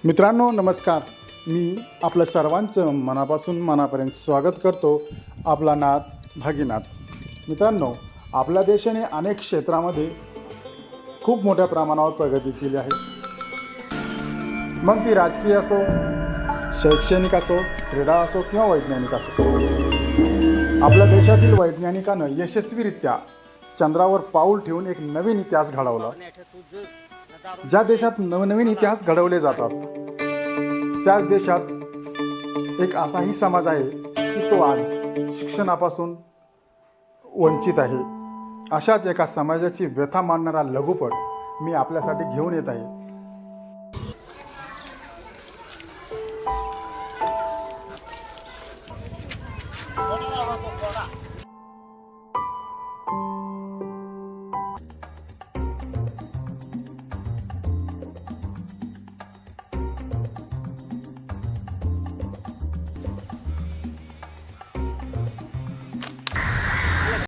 मित्रांनो नमस्कार. मी आपलं सर्वांचं मनापर्यंत स्वागत करतो. आपला नाथ भागीनाथ. मित्रांनो, आपल्या देशाने अनेक क्षेत्रामध्ये खूप मोठ्या प्रमाणावर प्रगती केली आहे. मग ती राजकीय असो, शैक्षणिक असो, क्रीडा असो किंवा वैज्ञानिक असो. आपल्या देशातील वैज्ञानिकानं यशस्वीरित्या चंद्रावर पाऊल ठेवून एक नवीन इतिहास घडवला. ज्या देशात नवनवीन इतिहास घडवले जातात त्याच देशात एक असाही समाज आहे की तो आज शिक्षणापासून वंचित आहे. अशाच एका समाजाची व्यथा मांडणारा लघुपट मी आपल्यासाठी घेऊन येत आहे.